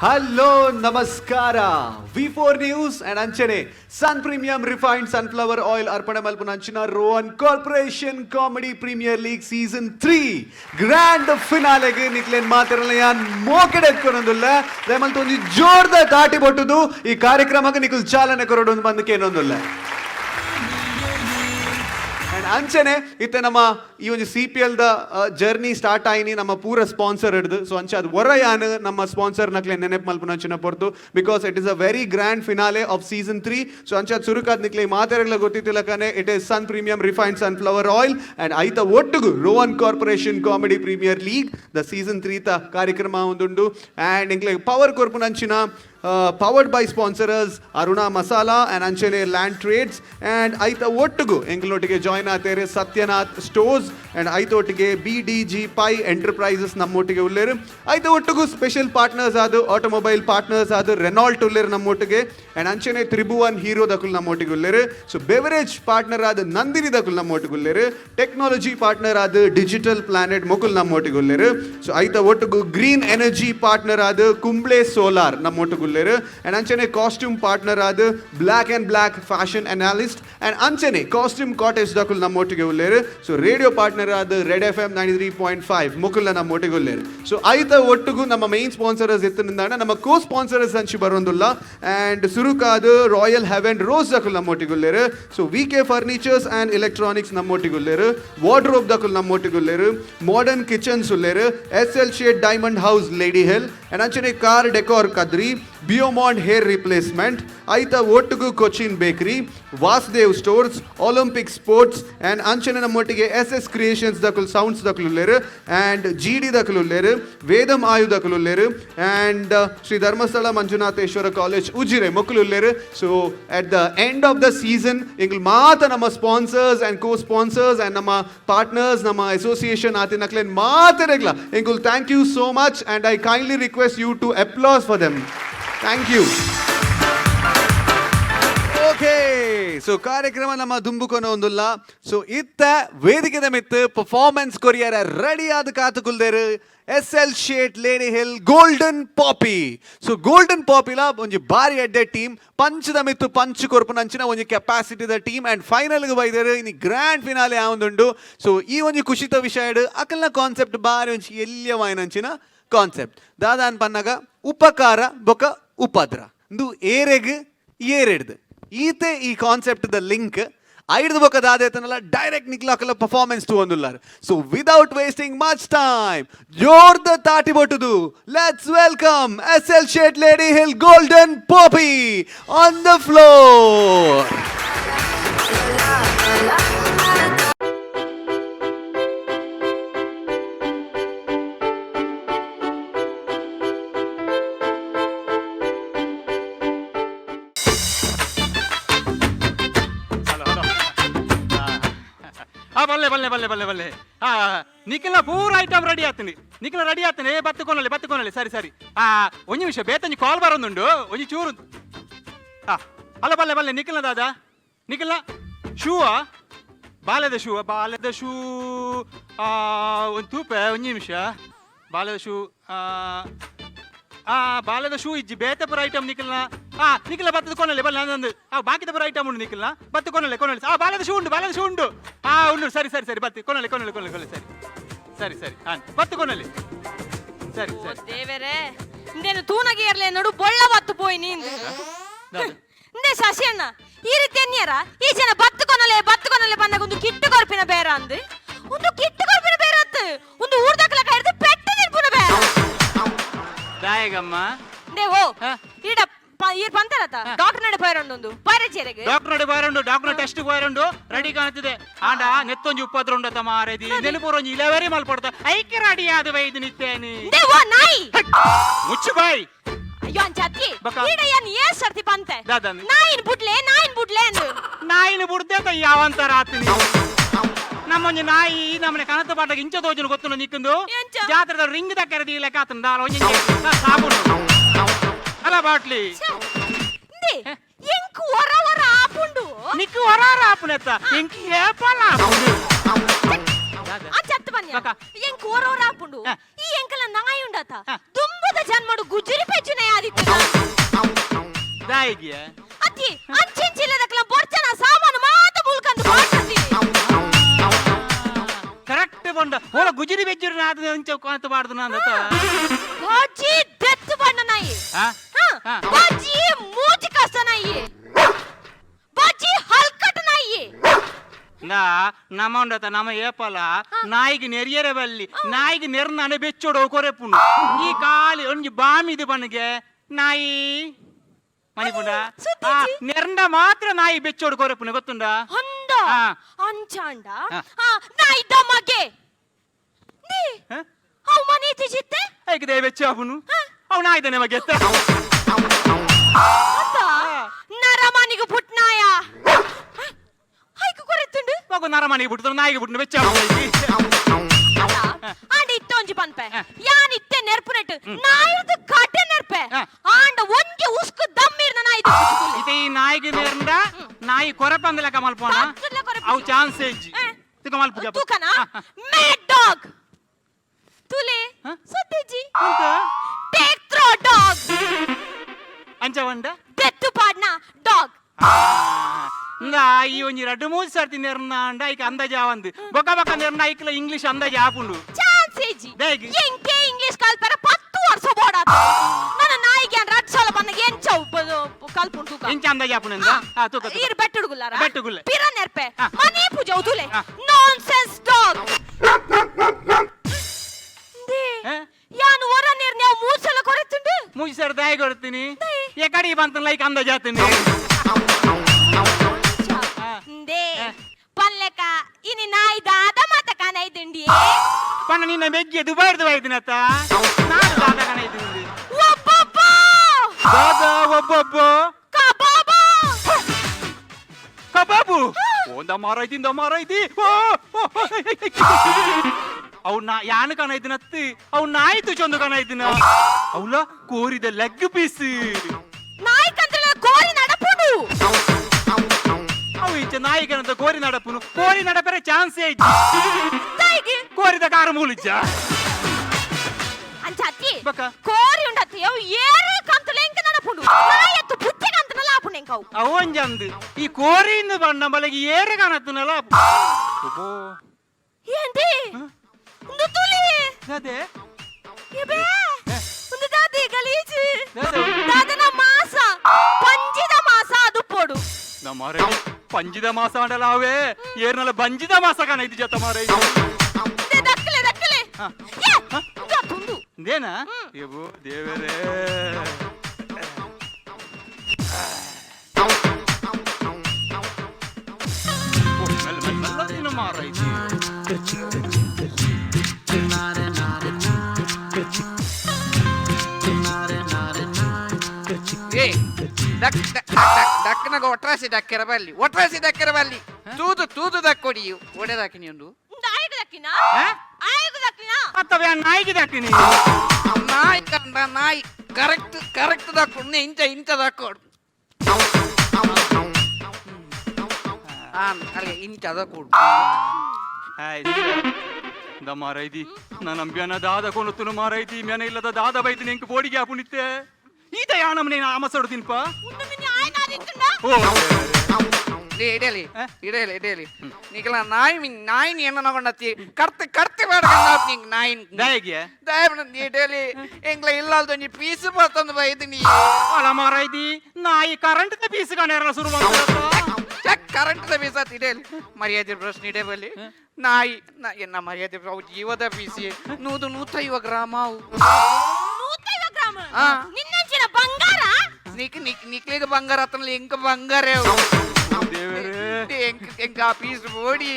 Hello, Namaskara. V4 News and Anchane Sun Premium Refined Sunflower Oil Arpana Malpunanchina ROHAN Corporation Comedy Premier League Season 3 Grand Finale ge niklen maatirala yan mokade ekkonondulla demantu onji jorda daati bottudu ee ಕಾರ್ಯಕ್ರಮಕ್ಕೆ ನಿಕುಲ್ ಚಾಲನೆ ಕೊರೊಡು ಬಂದಕ್ಕೆ ಏನೊಂದುಲ್ಲ ಅಂಚನೆ ಇತ್ತೆ ನಮ್ಮ ಈ ಒಂದು CPL the journey start ಆಯ್ನಿ ನಮ್ಮ ಪೂರ ಸ್ಪಾನ್ಸರ್ ಹಿಡ್ದು ಸೊ ಅಂಚೆ ಅದು ಹೊರಯಾನ ನಮ್ಮ ಸ್ಪಾನ್ಸರ್ ನಕ್ಲೆ ನೆನಪು ಮಲ್ಪುನಂಚಿನ ಪೊರ್ತು because it is a very grand finale of season 3 so ಅಂಚೆ ಅದು ಸುರುಕಾದ್ ನಿಕ್ಲೆ ಮಾತಾಡಲ್ಲ ಗೊತ್ತಿತ್ತಿಲ್ಲ ಕನೆ it is sun premium refined sunflower oil and ಐತ ಒಟ್ಟುಗು Rohan corporation comedy premier league the season 3 ತ ಕಾರ್ಯಕ್ರಮ ಒಂದುಂಡು ಅಂಡ್ ಇಂಕ್ಲೆ ಪವರ್ ಕೊರ್ಪುನಂಚಿನ powered by sponsors ARUNA MASALA and Anchane Land Trades and aita ottugu englottige join atere Satyanath Stores and aitottige BDG Pi Enterprises nammottige ulleru aita ottugu special partners adu automobile partners adu RENAULT ulleru nammottige and Anchane Tribhuvan Hero dakul nammottige ulleru so beverage partner adu Nandini dakul nammottige ulleru technology partner adu Digital Planet mokul nammottige ulleru so aita ottugu green energy partner adu Kumble Solar nammottige and Anchane costume partner adu Black and Black fashion analyst and Anchane costume cottage dakul nammottige ulleru so radio partner adu Red FM 93.5 mukulla nammottige ulleru so aita ottugu nama main sponsors ettinindana nama co sponsors anchi barondulla and surukadu Royal Heaven Rose dakul nammottige ulleru so VK Furnitures and Electronics nammottige ulleru wardrobe dakul nammottige ulleru modern kitchens ulleru SHET Diamond House LADYHILL and Anchane car decor Kadri Biomond hair replacement aita ottugu Cochin Bakery Vasudev Stores Olympic Sports and Anchane nammottige SS Creations dakul sounds dakul ulleru and GD dakul ulleru Vedam Ayu dakul ulleru and Sri Dharmasthala Manjunatheshwara College Ujire mokulu ulleru so at the end of the season ingul maata nama sponsors and co-sponsors and nama partners nama association atinaklen maataragla ingul thank you so much and I kindly request you to applause for them. Thank you. Okay, so ಕಾರ್ಯಕ್ರಮ ನಮ್ಮ ದುಂಬುಕೊನ ಒಂದುಲ್ಲ so ಇತ್ತ ವೇದಿಕೆದ ಮಿತ್ತು performance courier ready ಆದ ಕಾತುಕುಲ್ದೇರು SHET LADYHILL golden ಪಾಪಿ so golden ಪಾಪಿಲ ಒಂಜಿ ಬಾರಿ ಎಡ್ಡೆ team ಪಂಚದ ಮಿತ್ತು punch ಕೊರ್ಪುನಂಚಿನ ಒಂಜಿ ಕೆಪಾಸಿಟಿದ team and ಫೈನಲ್ಗೆ ಬೈದೇರು ಇನ್ನು ಗ್ರ್ಯಾಂಡ್ ಫಿನಾಲೆ ಆವೊಂದುಂಡು ಸೊ ಈ ಒಂಜಿ ಖುಷಿತ ವಿಷಯ ಅಕಲ್ನ ಕಾನ್ಸೆಪ್ಟ್ ಬಾರಿ ಒಂಜಿ ಎಲ್ಯವಾಯಿನಂಚಿನ ಕಾನ್ಸೆಪ್ಟ್ ದಾದಾನ್ ಪನ್ನಗ ಉಪಕಾರ ಬೊಕ ಉಪದ್ರ ಇಂದು ಏರೆಗ್ ಏರೆಡ್ದು ಈತೆ ಈ ಕಾನ್ಸೆಪ್ಟ್ ದ ಲಿಂಕ್ ಐಡ್ದು ಬೊಕ ದಾದೇತನಲ್ಲ ಡೈರೆಕ್ಟ್ ನಿಕ್ಲಾಕಲ್ಲ ಪರ್ಫಾರ್ಮೆನ್ಸ್ ತಗೊಂದುಲ್ಲಾರ so without wasting much time ಜೋರ್ದ ತಾಟಿ ಬೊಟ್ಟುದು let's welcome SHET LADYHILL golden poppy on the floor. ಬಲ್ಲೆ ನಿಖಿಲ್ನ ಪೂರ ಐಟಮ್ ರೆಡಿ ಆತೀನಿ ನಿಖಿಲ್ನ ರೆಡಿ ಆತೀನಿ ಬತ್ತುಕೊನಲ್ಲಿ ಸರಿ ಒಂಜಿ ನಿಮಿಷ ಬೇತಂಜಿ ಕಾಲ್ ಬರೋದುಂಡು ಒಂಜಿ ಚೂರು ಅಲ್ಲ ಬಲ್ಲೆ ನಿಖಿಲ್ನ ದಾದ ನಿಖಿಲ್ನ ಶೂವಾ ಬಾಲ್ಯದ ಶೂ ಒಂದು ತೂಪೆ ಒಂಜಿ ನಿಮಿಷ ಬಾಲ್ಯದ ಶೂ ಇಜ್ಜಿ ಬೇತೆ ಪುರ ಐಟಮ್ ನಿಖಿಲ್ನ ಬತ್ತದ ಕೊನಲೆ ಬಲ್ಲ ನಂದು ಬಾಕಿದ ಪುರ ಐಟಮ್ ಉಂಡು ನಿಖಿಲ್ನ ಬತ್ತು ಕೊನಲೆ ಬಾಲ್ಯದ ಶೂ ಉಂಡು ಉಂಡು ಸರಿ ಬತ್ತಿ ಕೊನಲೆ ಸರಿ ಬತ್ತು ಕೊನಲೆ ಸರಿ ದೇವರೇ ಇಂದೇನು ತೂನಗಿ ಇರ್ಲೆ ನೋಡು ಬೊಳ್ಳ ಬತ್ತು ಪೋಯಿ ನೀಂದು ಇಂದೇ ಶಶಿ ಅಣ್ಣ ಈ ರೀತಿ ಎನ್ನಿಯರ ಈ ಜನ ಬತ್ತು ಕೊನಲೆ ಬಂದಾಗ ಒಂದು ಕಿಟ್ಟು ಕೊರ್ಪಿನ ಬೇರ ಅಂದು ಒಂದು ಊರ್ದಕ್ಲ ಕೈದು ಪೆಟ್ಟು ನಿಲ್ಪುನ ಬೇರ ದಾಯಗಮ್ಮ ದೇವೋ ಈಡ ಈರ್ ಪಂತರತ ಡಾಕ್ಟರ್ ನಡೆ ಪೈರಂಡು ಪೈರಚೇರೆಗೆ ಡಾಕ್ಟರ್ ಟೆಸ್ಟ್ ಪೈರಂಡು ರೆಡಿ ಕಾಣ್ತಿದೆ ಆಂಡ ನೆತ್ತೊಂಜಿ ಉಪ್ಪದ್ರುಂಡತ ಮಾರೇದಿ ನೆನಪುರೊಂಜಿ ಇಲೆವರಿ ಮಲ್ಪಡ್ತ ಐಕ್ಯ ರೆಡಿ ಆದ ವೈದ್ ನಿತ್ತೇನಿ ದೇವೋ ನಾಯಿ ಮುಚ್ಚು ಬಾಯ್ ಅಯ್ಯೋ ಅಂಚತ್ತಿ ಈಡ ಏನ್ ಸರ್ತಿ ಪಂತೆ ನಾಯಿನ್ ಬುಡ್ಲೆ ಅಂದು ನಾಯಿನ ಬುಡ್ದೆ ಯಾವಂತರ ಆತೀನಿ ನಮ್ಮೊಂಜಿ ನಾಯಿ ನಮ್ಮನೆ ಕನತ ಪಾಠ ಇಂಚ ತೋಜನ ಗೊತ್ತು ನಿಕ್ಕಂದು ಜಾತ್ರೆದ ರಿಂಗ್ ದಕ್ಕರದಿ ಲೆಕ್ಕ ಆತನ ದಾರ ಒಂಜಿ ಸಾಬೂನು ಅಲ್ಲ ಬಾಟ್ಲಿ ಎಂಕು ಹೊರ ಆಪುಂಡು ನಿಕ್ಕು ಹೊರ ಆಪುನೆತ್ತ ಎಂಕಿ ಹೇಪಲ ಆಪುಂಡು ಅಂಚತ್ತ ಬನ್ನಿ ಎಂಕು ಹೊರ ಆಪುಂಡು ಈ ಎಂಕಲ ನಾಯಿ ಉಂಡತ ತುಂಬದ ಜನ್ಮಡು ಗುಜರಿ ಪೆಚ್ಚುನೆ ದಾಯಿಗೆ ಅತ್ತಿ ಅಂಚಿಂಚಿಲ್ಲದಕ್ಲ ಬೊರ್ಚನ ಸಾಮಾನು ಮಾತ ಬುಲ್ಕಂದು ಪಾಡ್ತತಿ ಕರೆಕ್ಟ್ ಬಂದ ಓಲ ಗುಜಿರಿ ಬೆಜ್ಜಿರು ನಾದ ಅಂಚ ಕಾಂತ ಬಾರ್ದು ನಾನು ಬಾಜಿ ದೆತ್ತು ಬಣ್ಣ ನಾಯಿ ಹಾ ಬಾಜಿ ಮೂಜಿ ಕಸ ನಾಯಿ ಬಾಜಿ ಹಲ್ಕಟ ನಾಯಿ ನಾ ನಮ್ಮಂಡತ ನಮ್ಮ ಏಪಲ ನಾಯಿಗೆ ನೆರಿಯರೆ ಬಲ್ಲಿ ನಾಯಿಗೆ ನೆರ್ನಾನೆ ಬೆಚ್ಚೋಡು ಕೊರೆಪುಂಡು ಈ ಕಾಲಿ ಒಂಜಿ ಬಾಮಿದು ಬಣ್ಣಗೆ ನಾಯಿ ಮಣಿಪುಂಡ ನೆರ್ಂಡ ಮಾತ್ರ ನಾಯಿ ಬೆಚ್ಚೋಡು ಕೊರೆಪುಂಡು ಗೊತ್ತುಂಡ ಹೊಂದ ಅಂಚಾಂಡ ನಾಯಿ ದಮಗೆ ನಿ ಅವು ಮನೆ ತಿಜಿತ್ತೆ ಐಕೆ ದೇ ಬೆಚ್ಚ ಆಪುನು ಅವು ನಾಯಿದನೆ ಮಗೆ ನರಮನಿಗೆ ಪುಟ್ನಾಯ ಮಗು ನರಮನಿಗೆ ಬಿಡ್ತಾರೆ ನಾಯಿಗೆ ಬಿಟ್ಟು ಬೆಚ್ಚ ಆಂಡ ಇತ್ತೊಂಜಿ ಪನ್ಪೆ ಯಾನ್ ಇತ್ತೆ ನೆರ್ಪುನೆಟ್ ನಾಯಿರ್ದು ಕಟೆ ನೆರ್ಪೆ ಆಂಡ ಒಂಜಿ ಉಸ್ಕು ದಮ್ಮಿರ್ನ ನಾಯಿದು ಇದು ಈ ನಾಯಿಗೆ ನೆರ್ಂಡ ನಾಯಿ ಕೊರಪಂದ ಲೆಕ್ಕ ಮಲ್ಪೋಣ ಅವು ಚಾನ್ಸ್ ಇಜ್ಜಿ ತಿಕ್ಕ ಮಲ್ಪು ತೂಕನ ಮ್ಯಾಡ್ ಡಾಗ್ ತುಲೆ ಸದ್ದಿಜಿ ಅಂತ ಟೇಕ್ ಥ್ರೋ ಡಾಗ್ ಅಂಚ ಒಂಡ ದೆತ್ತು ಪಾಡ್ನ ಡಾಗ್ ಈ ಒಂಜಿ 2-3 ಸರ್ತಿ ನೆರ್ನಾಂಡ ಐಕ ಅಂದಾಜ ಆವಂದು ಬೊಕ ಬೊಕ ನೆರ್ನ ಐಕ್ಲ ಇಂಗ್ಲಿಷ್ ಅಂದಾಜ ಆಪುಂಡು ಚಾನ್ಸೇಜಿ ಎಂಕೆ ಇಂಗ್ಲಿಷ್ ಕಲ್ಪರ 10 ವರ್ಷ ಬೋಡಾತ ನನ್ನ ನಾಯಿಗೆ ರಡ್ ಸಲ ಬನ್ನಗೆ ಎಂಚ ಕಲ್ಪುಂಡು ತೂಕ ಎಂಚ ಅಂದಾಜ ಆಪುಂಡ ತೂಕ ಇರ್ ಬೆಟ್ಟುಡುಗುಲಾರ ಬೆಟ್ಟುಗುಲೆ ಪಿರ ನೆರ್ಪೆ ಮನಿ ಪೂಜೆ ಉದುಲೆ ನಾನ್ಸೆನ್ಸ್ ಡಾಗ್ ದೇ ಯಾನು ಹೊರ ನಿರ್ನೆ 3 ಸಲ ಕೊರೆತುಂಡು 3 ಸಲ ದಾಯಿ ಕೊಡ್ತೀನಿ ಎಕಡಿ ಬಂತ ಲೈಕ್ ಅಂದಾಜ ಆತೀನಿ ದೇ ಪಲ್ಲೆಕ ಇನಿ ನಾಯಿ ದಾದ ಮಾತ ಕಾನೈದುಂಡಿ ಪಣ್ಣ ನಿನ್ನ ಬೆಜ್ಜೆ ದುಬೈರ್ದು ಬೈದಿನತ್ತ ನಾನು ದಾದ ಕಾನೈದುಂಡಿ ಒಬ್ಬೊಬ್ಬ ದಾದ ಒಬ್ಬೊಬ್ಬ ಕಬಾಬ ಕಬಾಬು ಒಂದ ಮಾರೈತಿ ಅವು ಯಾನು ಕಾನೈದಿನತ್ತಿ ಅವು ನಾಯಿತು ಚಂದ ಕಾನೈದಿನ ಅವಳ ಕೋರಿದ ಲೆಗ್ ಪೀಸ್ ನಾಯಿ ಕಂದ್ರ ಕೋರಿ ನಡಪುಡು ಅವು ಈಚೆ ನಾಯಿಗನಂತ ಕೋರಿ ನಡಪುನು ಕೋರಿ ನಡಪರೆ ಚಾನ್ಸೇ ಇಜ್ಜಿ ಕೋರಿದ ಕಾರ ಮೂಲಿಜ್ಜ ಅಂಚಾತಿ ಬಕ ಕೋರಿ ಉಂಡತಿ ಅವು ಏರು ಕಂತಲೆ ಎಂಕ ನಡಪುಡು ನಾಯತ್ತು ಬುತ್ತಿ ಕಂತನ ಲಾಪುನೆ ಎಂಕವು ಅವು ಒಂಜಂದು ಈ ಕೋರಿಯಿಂದ ಬಣ್ಣ ಬಲಗಿ ಏರೆ ಕಾಣತ್ತನಲ್ಲ ಅಬ್ಬೋ ఏంటి ఉండు తులి అదే ఇబే ఉండు దాది గలీజి దాదన మాస పంజిద మాస ಅದು ಪೋಡು ನಮ್ಮರೆ ಪಂಜಿದ ಮಾಸ ಅಂಡಲಾವೆ ಏರ್ನಲ ಬಂಜಿದ ಮಾಸ ಕಾಣ ಇದು ಜತ ಮಾರೆ ದಕ್ಕಲೆ ಯಾ ತುಂಡು ಇದೇನಾ ಏಬೋ ದೇವರೇ ಮೆಲ್ಲ ಮಾರೈತಿ ದಕ್ಕನಾಗ ಒಟ್ರಾಸಿ ದಕ್ಕೆರ ಬಲ್ಲಿ ತೂದು ದಕ್ಕೊಡಿ ಒಡೆದಾಕಿನಿ ಒಂದು ಆಯ್ತು ದಕ್ಕಿನ ಅತ್ತವೆ ನಾಯಿಗೆ ದಕ್ಕಿನಿ ನಾಯಿ ಕಂಡ ನಾಯಿ ಕರೆಕ್ಟ್ ದಕ್ಕೊಂಡು ಇಂಚ ದಕ್ಕೊಡು ಅಲ್ಲಿಗೆ ಇಂಚ ದಕ್ಕೊಡು ಮಾರೈತಿ ನನ್ನ ಅಂಬ್ಯಾನ ದಾದ ಕೊನುತ್ತನು ಮಾರೈತಿ ಮ್ಯಾನ ಇಲ್ಲದ ದಾದ ಬೈತೀನಿ ಎಂಕ ಬೋಡಿಗೆ ಆಪುಣಿತ್ತೆ ಈತ ಯಾನಮ್ಮನೆ ಆಮಸೋಡು ತಿನ್ಪ ಇಡಲಿ ನಿಕಲ ನಾಯಿ ಎನ್ನ ನಗೊಂಡತಿ ಕರ್ತೆ ಬೇಡ ನಾಯಿ ದಯಗೆ ಇಡಲಿ ಎಂಗ್ಲ ಇಲ್ಲಲ್ದೊಂಜಿ ಪೀಸ್ ಬರ್ತಂದು ಬೈದಿನಿ ಅಲ ಮಾರೈತಿ ನಾಯಿ ಕರೆಂಟ್ ಪೀಸ್ ಕಾಣ ಶುರು ಕರೆಂಟ್ ಪೀಸ್ ಆತ್ ಇಡಲಿ ಮರ್ಯಾದೆ ಪ್ರಶ್ನೆ ಇಡಬಲ್ಲಿ ನಾಯಿ ಎನ್ನ ಮರ್ಯಾದೆ ಜೀವದ ಪೀಸಿ 150 ಗ್ರಾಮ ನಿನ್ನಂಚಿನ ಬಂಗಾರ ನಿಕ್ಲಿಗೆ ಬಂಗಾರ ಆತನಲ್ಲ ಎಂಕ ಬಂಗಾರ ಎಂಕ ಪೀಸ್ ಬೋಡಿ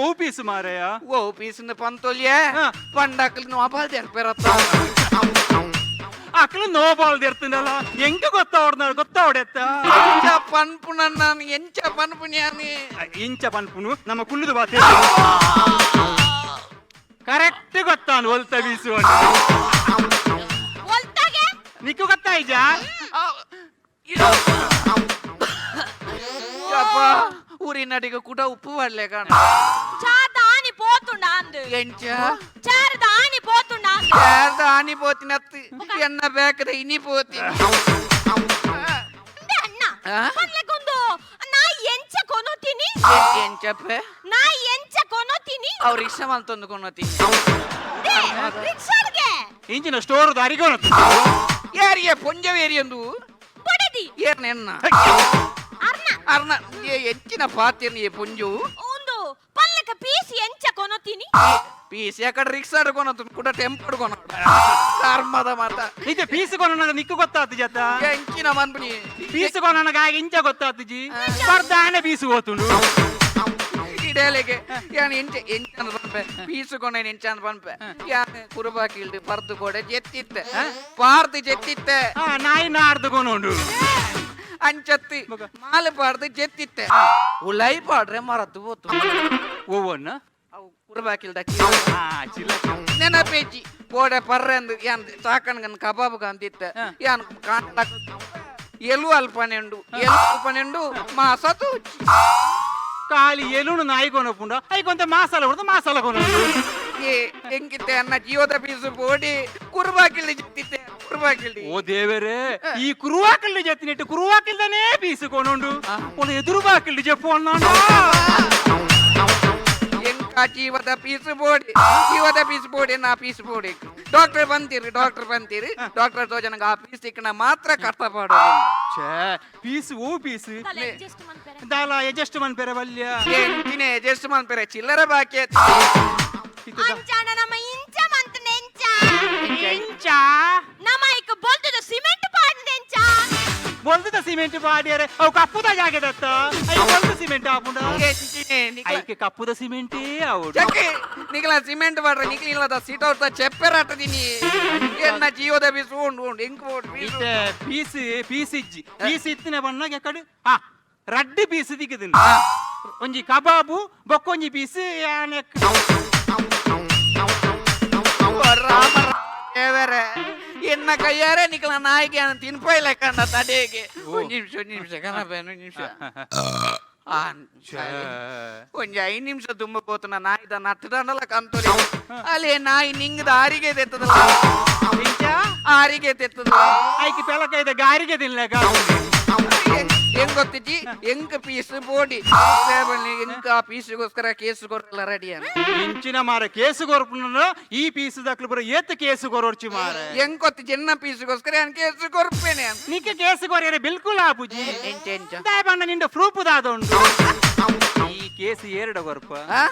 ಓ ಪೀಸ್ ಮಾರಯ್ಯ ಓ ಪೀಸ್ ಪಂತೋಲ್ಯ ಪಂಡಾಕಲ್ ನೋಬಾಲ್ ತೆರ್ಪೇರತ್ತ ಅಕ್ಕಲು ನೋಬಾಲ್ ತೆರ್ತನಲ್ಲ ಎಂಕ ಗೊತ್ತಾವಡೆತ್ತ ಪನ್ಪು ನನ್ನ ಎಂಚ ಪನ್ಪು ಇಂಚ ಪನ್ಪುನು ನಮ್ಮ ಕುಳ್ಳುದು ಬಾತೆ ಕರೆಕ್ಟ್ ಗೊತ್ತಾನು ಒಲ್ತ ಬೀಸು ನಿಕ್ಕು ಗೊತ್ತಾಯ್ಜ ಊರಿನಡಿಗೆ ಕೂಡ ಉಪ್ಪು ಬರಲೇ ಕಾಣ ಚಾದಾನಿ ಪೋತುಂಡ ಅಂದು ಎಂಚ ಚಾರದಾನಿ ಪೋತುಂಡ ಆನಿ ಪೋತಿನತ್ತು ಎನ್ನ ಬೇಕದ ಇನಿ ಪೋತಿ ಪನ್ಲೆಗೊಂದು ನಾ ಎಂಚ ಕೊನೋತೀನಿ ಏನ್ చెప్పೆ ನಾ ಎಂಚ ಕೊನೋತೀನಿ ಅವ್ರು ರಿಕ್ಷಾ ಮಲ್ ತಂದು ಕೊನೋತೀನಿ ರಿಕ್ಷಾಗೆ ಇಂಚಿನ ಸ್ಟೋರ್ ದಾರಿಗೋನತ್ತು ಯಾರಿಗೆ ಪೊಂಜವೇರಿಯಂದು ಬಡದಿ ಏರ್ನೆನ್ನ ಅರ್ನ ಅರ್ನ ಹೆಚ್ಚಿನ ಪಾತ್ಯನಿ ಪೊಂಜು ಒಂದು ಪಲ್ಲೆಕ ಪೀಸ್ ಎಂಚ ಕೊನೋತೀನಿ ಪೀಸ್ ಯಾಕಡೆ ರಿಕ್ಷಾ ಕೊನೋತು ಕೂಡ ಟೆಂಪೋ ಕೊನೋಡು ಕರ್ಮದ ಮಾತ ನಿಜ ಪೀಸ್ ಕೊನನಗ ನಿಕ್ಕು ಗೊತ್ತಾತು ಜತ ಎಂಚಿನ ಮನ್ಪನಿ ಪೀಸ್ ಕೊನನಗ ಆಗ ಇಂಚ ಗೊತ್ತಾತು ಜಿ ಬರ್ದಾನೆ ಪೀಸ್ ಹೋತುಂಡು ಇಡೇಲೆಗೆ ಯಾನ್ ಎಂಚ ಪನ್ಪೆ ಪೀಸ್ ಕೊನೆ ಎಂಚ ಪನ್ಪೆ ಯಾನ್ ಕುರುಬಾಕಿಲ್ಡು ಪರ್ದು ಕೊಡೆ ಜೆತ್ತಿತ್ತೆ ಪಾರ್ದು ಜೆತ್ತಿತ್ತೆ ನಾಯಿ ನಾರ್ದು ಕೊನೋಂಡು ಅಂಚತ್ತಿ ಮಾಲೆ ಪಾಡ್ದು ಜೆತ್ತಿತ್ತೆ ಉಲೈ ಪಾಡ್ರೆ ಮರದ್ದು ಹೋತು ಓವನ್ನ ಅವು ಕುರುಬಾಕಿಲ್ದ ಚಿಲ್ಲ ನೆನಪೇಜಿ ಬೋಡೆ ಪರ್ರೆಂದು ಯಾನ್ ಸಾಕಣ್ಗನ್ ಕಬಾಬ್ ಅಂತಿತ್ತೆ ಯಾನ್ ಕಾಂಡ ಎಲು ಅಲ್ಪನೆಂಡು ಮಾ ಸತು ಕಾಲಿ ಎಲುನು ನಾಯಿ ಕೊನಪುಂಡ ಐಕೊಂತ ಮಾಸಾಲ ಹೊಡೆದು ಮಾಸಾಲ ಕೊನೋಂಡು ಹೆಂಗಿತ್ತೆ ಅನ್ನ ಜೀವದ ಪೀಸು ಬೋಡಿ ಕುರುಬಾಕಿಲ್ದು ಜೆತ್ತಿತ್ತೆ ಕುರುಬಾಕಿಲ್ಡಿ ಓ ದೇವರೇ ಈ ಕುರುವಾಕಿಲ್ದು ಜತ್ತಿನಿಟ್ಟು ಕುರುವಾಕಿಲ್ದನೇ ಪೀಸ್ ಕೊನೋಂಡು ಒಂದು ಎದುರು ಬಾಕಿಲ್ದು ಜಪ್ಪು ಅಣ್ಣ ಎಂಕ ಜೀವದ ಪೀಸು ಬೋಡಿ ನಾ ಪೀಸು ಬೋಡಿ ಡಾಕ್ಟರ್ ಬಂತೀರಿ ಡಾಕ್ಟರ್ ತೋಜನಗ ಆ ಪೀಸ್ ಸಿಕ್ಕನ ಮಾತ್ರ ಕಷ್ಟಪಡೋದು ಪೀಸ್ ಓ ಪೀಸ್ ಅಡ್ಜಸ್ಟ್ ಮಾಡ್ತಾರೆ ದಾಲ ಅಡ್ಜಸ್ಟ್ ಮನ್ಪೆರ ಬಲ್ಯ ಎಂಟಿನೇ ಅಡ್ಜಸ್ಟ್ ಮಾಡ್ಪೇರೆ ಚಿಲ್ಲರೆ ಬಾಕಿ ಅಂಚಾಣ ನಮ್ಮ ಇಂಚ ಮಂತ ನೆಂಚ ಎಂಚ ನಮ್ಮ ಇಕ ಬೋಲ್ತದ ಸಿಮೆಂಟ್ ಪಾಡ್ ನೆಂಚ ಬೊಲ್ದ ಸಿಮೆಂಟ್ ಬಾಡಿಯರೆ ಅವು ಕಪ್ಪುದ ಜಾಗದತ್ತ ಐ ಬೊಲ್ದ ಸಿಮೆಂಟ್ ಆಪುಂಡ ಐಕೆ ಕಪ್ಪುದ ಸಿಮೆಂಟೇ ಅವಡು ಚಕ್ಕೆ ನಿಗಲ ಸಿಮೆಂಟ್ ಬಾಡ್ರೆ ನಿಕ್ಲಿಲ್ಲದ ಸೀಟ್ ಔಟ್ ಚೆಪ್ಪೆರಾಟದಿನಿ ಎನ್ನ ಜೀವದ ಪೀಸು ಉಂಡು ಹೆಂಗ್ ಪೀಸ್ ಇತ್ತಿನ ಬಣ್ಣಗೆ ಕಡೆ ರಡ್ಡು ಪೀಸ್ ದಿಕ್ಕದಿನ ಒಂಜಿ ಕಬಾಬು ಬೊಕ್ಕೊಂಜಿ ಪೀಸ್ ಎನ್ನ ಕೈಯಾರೆ ನಿಕ್ಲ ನಾಯಿಗೆ ತಿನ್ಪೋಯ್ಲ ಕಂಡ ತಡೆಗೆ ನಿಮಿಷ ನಿಮಿಷ ಒಂಜಿ 5 ನಿಮಿಷ ತುಂಬ ಪೋತನ ನಾಯಿದ ನಟ್ಟದಂಡಲ ಕಂತೋಲಿ ಅಲ್ಲಿ ನಾಯಿ ನಿಂಗದ ಆರಿಗೆ ತೆತ್ತದಲ್ಲ ಆರಿಗೆ ತೆತ್ತದಲ್ಲ ಐಕಿ ಪೆಲಕೈದ ಗಾರಿಗೆ ತಿನ್ಲಕ ಹೆಂಗ್ ಗೊತ್ತಿಜ್ಜಿ ಹೆಂಗ್ ಪೀಸ್ ಬೋಡಿ ಹೆಂಗ ಆ ಪೀಸ್ಗೋಸ್ಕರ ಕೇಸ್ ಕೊರಲ್ಲ ರೆಡಿ ಇಂಚಿನ ಮಾರ ಕೇಸು ಕೊರ್ಪುನ ಈ ಪೀಸ್ ದಾಖಲು ಬರೋ ಏತ್ ಕೇಸು ಕೊರೊರ್ಚಿ ಮಾರ ಹೆಂಗ್ ಗೊತ್ತಿಜ್ಜಿ ಎನ್ನ ಪೀಸ್ಗೋಸ್ಕರ ನಾನು ಕೇಸ್ ಕೊರ್ಪೇನೆ ನಿಕ್ಕೆ ಕೇಸು ಕೊರಿಯರೆ ಬಿಲ್ಕುಲ್ ಆಪುಜಿ ಎಂಚ ದಾಯ ಬಣ್ಣ ನಿಂದ ಪ್ರೂಫ್ ದಾದೊಂಡು ಈ ಕೇಸು ಎರಡು ಕೊರ್ಪ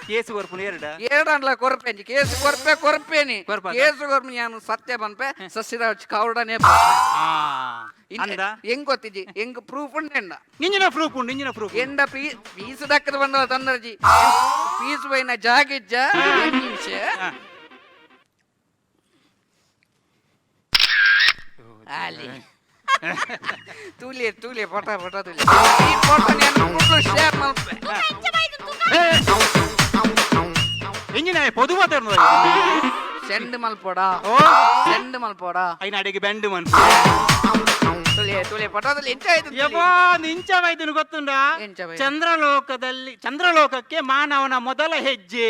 ಕೇಸು ಕೊರ್ಪುನ ಎರಡು ಅಂಡ್ಲ ಕೊರ್ಪೇನಿ ಕೇಸ್ ಕೊರ್ಪೇನಿ ಕೇಸು ಕೊರ್ಪ ನಾನು ಸತ್ಯ ಬನ್ಪೆ ಸಸ್ಯದ ಕೌಡನೆ ಹೆಂಗ್ ಗೊತ್ತಿಜ್ಜಿ ಹೆಂಗ್ ಪ್ರೂಫ್ ಉಂಡೆಂಡ ನಿಂಜಿನ ಪ್ರೂಫ್ ಉಂಡು ಎಂಡ ಪೀಸ್ ದಕ್ಕದ ಬಂದ ತಂದರ್ಜಿ ಪೀಸ್ ಬೈನ ಜಾಗಿಜ್ಜ ನಿಮಿಷ ಅಲ್ಲಿ ತೂಲಿ ಪಟ ತೂಲಿ ಈ ಫೋಟೋ ನಾನು ಶೇರ್ ಮಾಡ್ಪೆ ಎಂಜಿನ ಪೊದು ಮಾತಾಡ್ನ ಸೆಂಡ್ ಮಲ್ಪೋಡ ಐನ ಅಡಿಗೆ ಬೆಂಡು ಮನ್ ತುಳಿ ಪಟದಲ್ಲಿ ಎಂಚಾಯ್ತು ಇಂಚವಾಯ್ತು ಗೊತ್ತುಂಡ ಚಂದ್ರಲೋಕಕ್ಕೆ ಮಾನವನ ಮೊದಲ ಹೆಜ್ಜೆ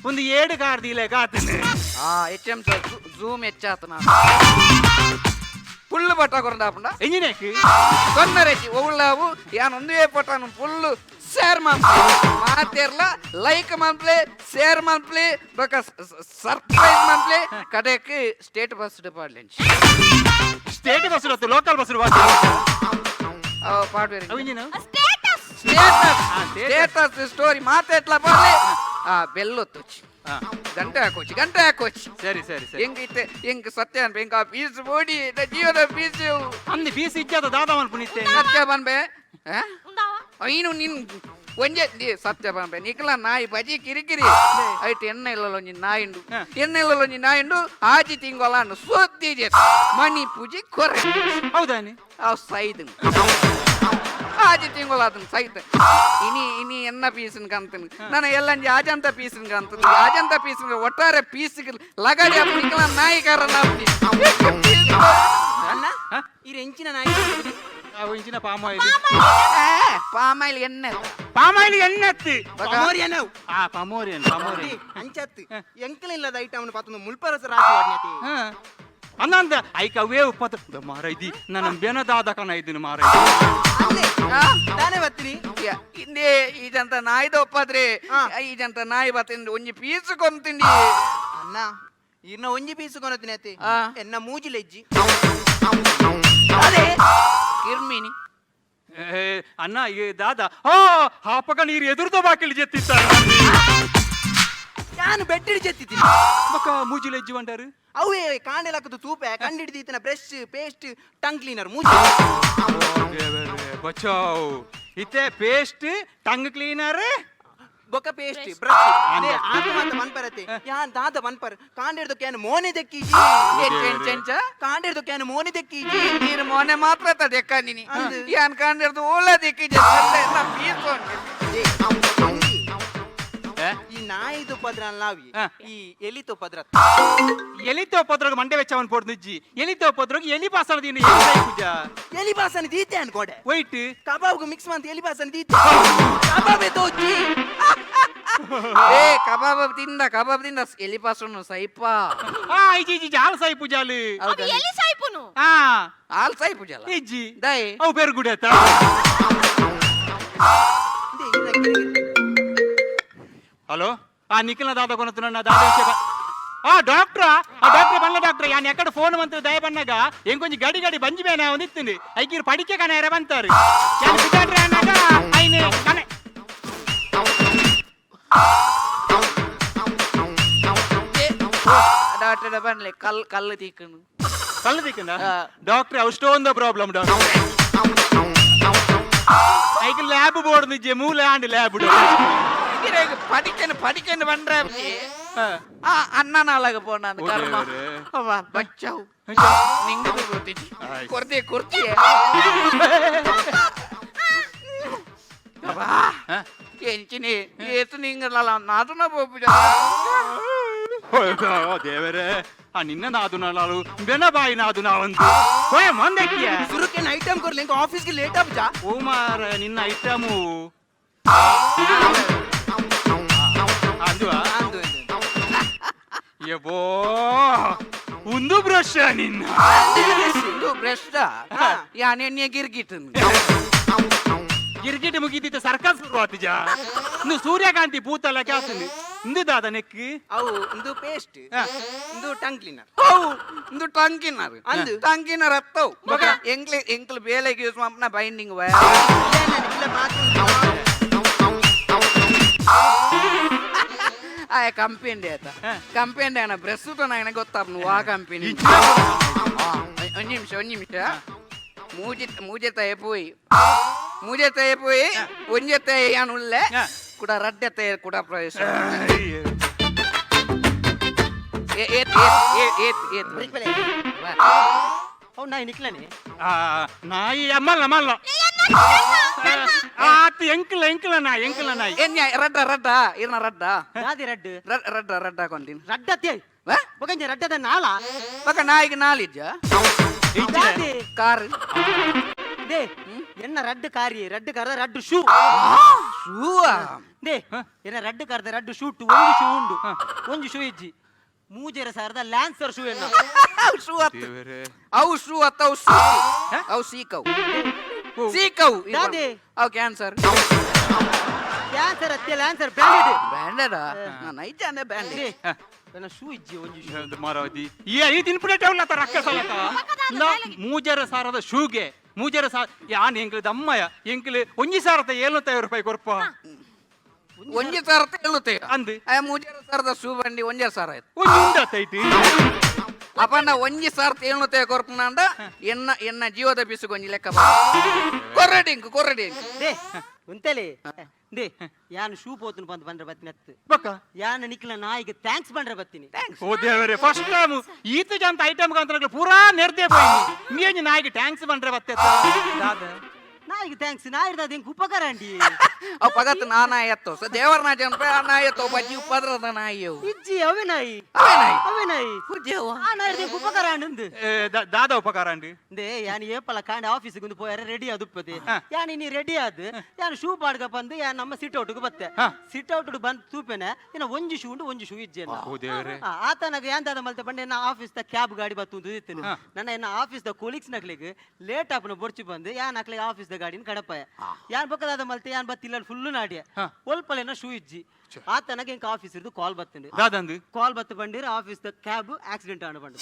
ಒಂದು 7 ಕಾರ್ದಿಲೆ ಗಾತನೆ HM ಜೂಮ್ ಹೆಚ್ಚಾತ ನಾನು ಫುಲ್ ಬಟ್ಟ ಕೊರಂದಾಪುಂಡ ಎಂಜಿನೇಕ್ ತೊಂದರೆಜಿ ಒಳ್ಳಾವು ಯಾನ್ ಒಂದೇ ಪಟಾನು ಫುಲ್ ಶೇರ್ ಮಾಡ್ಪ್ಲೆ ಮಾತೇರ್ಲ ಲೈಕ್ ಮಾಡ್ಪ್ಲೆ ಶೇರ್ ಮಾಡ್ಪ್ಲೆ ಬಕ ಸರ್ಪ್ರೈಸ್ ಮಾಡ್ಪ್ಲೆ ಕಡೆಕ್ಕೆ state bus department state bus local bus ಪಾಡ್ಬೇರಿ ಸ್ಟೇಟಸ್ ಸ್ಟೋರಿ ಮಾತೆಟ್ಲ ಬರ್ಲೆ ಬೆಲ್ಲೊತ್ತುಚ್ಚಿ ಗಂಟೆ ಹಾಕೋಚಿ ಸರಿ ಹೆಂಗ್ ಸತ್ಯ ಅನ್ಬೆ ಹೆಂಗ ಪೀಸ್ ಬೋಡಿ ಜೀವದ ಪೀಸ್ ಅಂದಿ ಪೀಸ್ ಇಜ್ಜಾದ ದಾದವನ್ ಪುನಿತ್ತೆ ಸತ್ಯ ಬನ್ಬೆ ಐನು ನಿನ್ ಒಂಜೆ ಸತ್ಯ ಬನ್ಬೆ ನಿಕ್ಲ ನಾಯಿ ಬಜಿ ಕಿರಿಕಿರಿ ಐಟ್ ಎಣ್ಣೆ ಇಲ್ಲೊಂಜಿ ನಾಯಿಂಡು ಆಜಿ ತಿಂಗೊಲ ಸುದ್ದಿ ಮಣಿ ಪೂಜಿ ಕೊರೆ ಹೌದಾನಿ ಅವ್ ಸೈದ್ ಆಜಿ ತಿಂಗೊಲ ಅದನ್ ಸೈತ್ ಇನಿ ಎನ್ನ ಪೀಸಿನ ಕಂತನು ನಾನು ಎಲ್ಲಂಜಿ ಆಜಂತ ಪೀಸಿನ ಕಂತನು ಆಜಂತ ಪೀಸಿನ ಒಟ್ಟಾರೆ ಪೀಸ್ ಲಗಾಡಿ ನಿಕ್ಲ ನಾಯಿ ಕಾರಣ ಇದು ಎಂಚಿನ ನಾಯಿ ಇಂಚಿನ ಪಾಮಾಯಿಲ್ ಎಣ್ಣೆ ಅಂಚತ್ತು ಎಂಕಲಿಲ್ಲದ ಐಟಮ್ ಪತ್ತೊಂದು ಮುಲ್ಪರಸ ರಾಶಿ ಅಂದ ಐಕ ಅವೇ ಉಪ್ಪತ್ತ ಮಾರ ಇದಿ ನನ್ನ ಬೆನದಾದ ಕಣ ಇದ್ದೀನಿ ಮಾರ ನಾನೇ ಬರ್ತೀನಿ ಹಿಂದೆ ಈಜಂತ ನಾಯಿದ ಒಪ್ಪದ್ರಿ ಈಜಂತ ನಾಯಿ ಬತ್ತಿಂದು ಒಂಜಿ ಪೀಸ್ ಕೊಂತಿಂಡಿ ಅಣ್ಣ ಇನ್ನ ಒಂಜಿ ಪೀಸ್ ಕೊನತಿನಿ ಅತ್ತೆ ಎನ್ನ ಮೂಜಿಲೆಜ್ಜಿ ಅದೇ ಕಿರ್ಮಿನಿ ಅಣ್ಣ ಈ ದಾದ ಹಾಪಕ ನೀರು ಎದುರ್ದ ಬಾಕಿಲಿ ಜೆತ್ತಿತ್ತ ನಾನು ಬೆಟ್ಟಿಡಿ ಚೆತ್ತಿದ್ದೀನಿ ಬೊಕ್ಕ ಮೂಜಿಲ ಎಜ್ಜಿ ಬಂಡಾರು ಅವೇ ಕಾಂಡೆಲಾಕದು ತೂಪೆ ಕಂಡಿಡ್ದೀತನ ಬ್ರಷ್ ಪೇಸ್ಟ್ ಟಂಗ್ ಕ್ಲೀನರ್ ಮೂಜಿ ಬಚಾವ್ ಇತ್ತೆ ಪೇಸ್ಟ್ ಟಂಗ್ ಕ್ಲೀನರ್ ಬೊಕ್ಕ ಪೇಸ್ಟ್ ಬ್ರಷ್ ಅದೇ ಆತ ಮಾತ ಮನ್ಪರತೆ ಯಾನ್ ದಾದ ಮನ್ಪರ್ ಕಾಂಡೆಡ್ದು ಕ್ಯಾನ್ ಮೋನೆ ದೆಕ್ಕೀಜಿ ಚೆಂಚ ಕಾಂಡೆಡ್ದು ಕ್ಯಾನ್ ಮೋನೆ ದೆಕ್ಕೀಜಿ ನೀನು ಮೊನ್ನೆ ಮಾತ್ರ ದೆಕ್ಕಾನಿನಿ ಯಾನ್ ಕಂಡಿರ್ದು ಒಳ್ಳೆ ದಿಕ್ಕಿಜೆ ಈ ನಾಯಿದು ಪದ್ರ ಲಾವಿ ಈ ಎಲಿತು ಪದ್ರ ಎಲಿತೋ ಪದ್ರೋಗ ಮಂಡೆ ವೆಚ್ಚವನ್ ಪೋಡ್ನಿಜ್ಜಿ ಎಲಿತೋ ಪದ್ರೋಗ ಎಲಿ ಪಾಸನ ದೀನಿ ಪೂಜ ಎಲಿ ಬಾಸನ ದೀತೆ ಅನ್ಕೋಡೆ ವೈಟ್ ಕಬಾಬ್ಗು ಮಿಕ್ಸ್ ಮಂತ್ ಎಲಿ ಬಾಸನ ದೀತೆ ಕಬಾಬೆ ತೋಜಿ ಏ ಕಬಾಬ್ ತಿಂದ ಎಲಿ ಪಾಸನ್ನು ಸೈಪ ಇಜ್ಜಿ ಹಾಲ್ ಸಾಯಿ ಪೂಜಾಲು ಅದು ಎಲ್ಲಿ ಸಾಯ್ಪುನು ಹಾಲ್ ಸೈ ಪೂಜಾಲ ಇಜ್ಜಿ ದೈ ಅವು ಬೇರೆ ಗುಡಿ ಆತ హలో నిఖిల్ దాదా కొనుతున్నా దాదా డాక్టర్ బండ్ల డాక్టర్ యాన్ ఎక్కడ ఫోన్ మంత్రి దయబన్నగా ఇంకొంచెం గడి గడి బంజిమేనా ఉందిస్తుంది ఐకిరు పడికే కన ఎరబంతారు యాన్ సిద్ధాండ్ర అన్నగా ఆయన కన ಡಾಕ್ಟರ್ ಬನ್ಲೆ ಕಲ್ಲು ತೀಕನು కళ్ళు దిక్కిందా డాక్టర్ అవు స్టోన్ ద ప్రాబ్లం డాక్టర్ ఐకి ల్యాబ్ బోర్డు నిజే మూ ల్యాండ్ ల్యాబ్ படிக்கன்னு பண்ற அண்ணனாலக போனான் கர்மா பச்சாவு நீங்க குர்த்தி குர்த்தி ಎಂಚಿನಿ ಏತು ನಿಂಗಲ್ಲ ನಾದುನ ಬೋಪು ದೇವರೇ ನಿನ್ನ ನಾದು ನಾಳು ಬೆನಬಾಯಿ ನಾದು ನಾವಂದು ಹೋಯ ಮಂದಕ್ಕಿಯ ಸುರುಕಿನ ಐಟಮ್ ಕೊರ್ಲಿ ಆಫೀಸ್ಗೆ ಲೇಟ್ ಆಗ ಓ ಮಾರ ನಿನ್ನ ಐಟಮು ಅಂದುವಾ ಯಬೋ ಒಂದು ಬ್ರಷ್ ನಿನ್ನ ಬ್ರಷ್ ಯಾನೆ ಗಿರ್ಗಿಟ್ ಗಿರ್ಗಿಟ್ ಮುಗಿದಿತ್ತು ಸರ್ಕಸ್ ಶುರುವಾತಿಜ ಇನ್ನು ಸೂರ್ಯಕಾಂತಿ ಭೂತಲ್ಲ ಕ್ಯಾತುಂದು ಇಂದು ದಾದ ನೆಕ್ ಅವು ಇಂದು ಪೇಸ್ಟ್ ಇಂದು ಟಂಗ್ ಕ್ಲೀನರ್ ಅವು ಇಂದು ಟಂಗ್ ಕ್ಲೀನರ್ ಅಂದು ಟಂಗ್ ಕ್ಲೀನರ್ ಅತ್ತವು ಎಂಕ್ಲು ಬೇಲೆಗೆ ಯೂಸ್ ಮಾಡ್ನ ಬೈಂಡಿಂಗ್ ವಯ ಕಂಪನಿ ಆಯ್ತಾ ಕಂಪನಿ ಅಣ್ಣ ಬ್ರೆಸ್ ನನಗೆ ಗೊತ್ತಾರ ನೀವು ಆ ಕಂಪನಿ ಒಂದು ನಿಮಿಷ ಮೂಜೆ ತಯಪೋಯಿ ಒಂಜೆ ತಯ್ಯಾನುಳ್ಳೆ ಕೂಡ ರಡ್ಡೆ ತಯ ಕೂಡ ಪ್ರವೇಶ ನಾಯಿ ನಿಕ್ಲನೆ ನಾಯಿ ಮಲ್ಲ ಮಲ್ಲ ಆತ ಎಂಕಲ ನಾಯಿ ರಡ್ಡ ಇರ್ನ ರಡ್ಡ ಯಾದಿ ರಡ್ಡು ರಡ್ಡ ಹಾಕೊಂತೀನಿ ರಡ್ಡತ್ತೆ ಬಗಂಜ ರಡ್ಡದ ನಾಳ ಬಕ ನಾಯಿಗೆ ನಾಲಿಜ್ಜ ಕಾರ್ ದೇ ಎನ್ನ ರಡ್ಡು ಕಾರಿ ರಡ್ಡು ಕಾರದ ರಡ್ಡು ಶೂ ಶೂವಾ ದೇ ಎನ್ನ ರಡ್ಡು ಕಾರದ ರಡ್ಡು ಶೂಟ್ ಒಂದು ಶೂ ಇಜ್ಜಿ ಮೂಜೆರ ಸಾರದ ಲ್ಯಾನ್ಸರ್ ಶೂ ಎನ್ನ ಶೂ ಅವು ಶೂ ಅವು ಸೀಕವು ದಾದೆ ಅವು ಕ್ಯಾನ್ಸರ್ ಅತ್ತೆ ಲ್ಯಾನ್ಸರ್ ಬ್ರ್ಯಾಂಡೆಡ್ ಬ್ರ್ಯಾಂಡೆಡ್ ನೈಜ ಅಂದ್ರೆ ಬ್ರ್ಯಾಂಡೆಡ್ ಎನ್ನ ಶೂ ಇಜ್ಜಿ ಒಂದು ಶೂ ಮಾರವದಿ ಈ ತಿನ್ಪುಡೆ ಟೌನ್ ರಕ್ಕಸಲಕ ಮೂಜರ ಸಾರದ ಶೂಗೆ ಮೂಜರ ಸಾರ ಯಾನ್ ಎಂಕ್ಲು ದಮ್ಮಯ ಎಂಕ್ಲು ಒಂಜಿ ಸಾರದ 750 ರೂಪಾಯಿ ಕೊರ್ಪ ಒಂಜಿ ಸಾರದ 750 ಅಂದ್ ಮೂಜರ ಸಾರದ ಶೂ ಬಂಡಿ ಒಂಜರ ಸಾರ ಆಯ್ತು ಒಂಜಿ ಉಂಡತೈತಿ ಅಪ್ಪಣ್ಣ ಒಂಜಿ ಸಾರದ 750 ಕೊರ್ಪುನಂಡ ಎನ್ನ ಜೀವದ ಬಿಸು ಒಂಜಿ ಲೆಕ್ಕ ಕೊರ್ರಡಿಂಕು ದೇ ಉಂತಲೆ ದೇ ಯಾನ್ ಶೂ ಪೋತುನು ಬಂದ್ರೆ ಬತ್ತಿನ ಬಕ್ಕ ಯಾನ್ ನಿಕ್ಲ ನಾಯಿಗೆ ಥ್ಯಾಂಕ್ಸ್ ಬಂದ್ರೆ ಬತ್ತೀನಿ ಓ ದೇವರೇ ಫಸ್ಟ್ ಟೈಮ್ ಈತ ಜಂತ ಐಟಮ್ ಕಂತ ಪೂರಾ ನೆರ್ದೆ போய் ನೀ ನಾಯಿಗೆ ಥ್ಯಾಂಕ್ಸ್ ಬಂದ್ರೆ ಬತ್ತೆ ದಾದ ನಾಯಿಗೆ ಥ್ಯಾಂಕ್ಸ್ ನಾಯಿರ್ದ ಹೆಂಗ್ ಉಪಕಾರ ಅಂಡಿ ಅವ್ ಪಗತ್ ನಾಯಿ ಎತ್ತೋ ಸೊ ದೇವರ ನಾಯಿ ಜನಪೆ ಆ ನಾಯಿ ಎತ್ತೋ ಬಜ್ಜಿ ಉಪದ್ರದ ನಾಯಿ ಅವು ಇಜ್ಜಿ ಅವೇ ನಾಯಿ ಅವೇ ನಾಯಿ ಆ ನಾಯಿ ಉಪಕಾರ ಅಂದು ದಾದ ಉಪಕಾರ ಅಂಡಿ ದೇ ಯಾನ್ ಏಪಲ ಕಾಂಡೆ ಆಫೀಸಿಗೆ ಒಂದು ಪೋಯಾರೆ ರೆಡಿ ಆದುಪ್ಪದೆ ಯಾನ್ ನೀ ರೆಡಿ ಆದ್ ಯಾನ್ ಶೂ ಬಾಡ್ಗ ಬಂದು ಯಾನ್ ನಮ್ಮ ಸಿಟ್ ಔಟ್ಗೆ ಬತ್ತೆ ಸಿಟ್ ಔಟ್ ಬಂದು ತೂಪೆನೆ ಇನ್ನ ಒಂಜಿ ಶೂ ಉಂಡು ಒಂಜಿ ಶೂ ಇಜ್ಜೆ ಆತನಾಗ ಯಾಂದಾದ ಮಲ್ತೆ ಬಂಡೆ ನಾ ಆಫೀಸ್ ದ ಕ್ಯಾಬ್ ಗಾಡಿ ಬತ್ತು ಇತ್ತು ನನ್ನ ಇನ್ನ ಆಫೀಸ್ ದ ಕೊಲೀಗ್ಸ್ ನಕ್ಲಿಗೆ ಲೇಟ್ ಆಪನ ಬೊರ್ಚಿ ಬಂದು ಯಾನ್ ನಕ್ಲಿಗೆ ಆಫೀಸ್ ದ ಗಾಡಿನ ಕಡಪಾಯ ಯಾನ್ ಬಕ್ಕದಾದ ಮಲ್ತೆ ಯಾನ್ ಬತ್ತಿಲ್ಲ ಫುಲ್ಲು ನಾಡಿಯ ಒಲ್ಪಲೇನ ಶೂ ಇಜ್ಜಿ ಆತನಾಗ ಇಂಕ ಆಫೀಸ್ ಇರ್ದು ಕಾಲ್ ಬತ್ತಂಡು ದಾದಂದು ಕಾಲ್ ಬತ್ತು ಬಂದಿರ ಆಫೀಸ್ ದ ಕ್ಯಾಬ್ ಆಕ್ಸಿಡೆಂಟ್ ಆಂಡು ಬಂಡು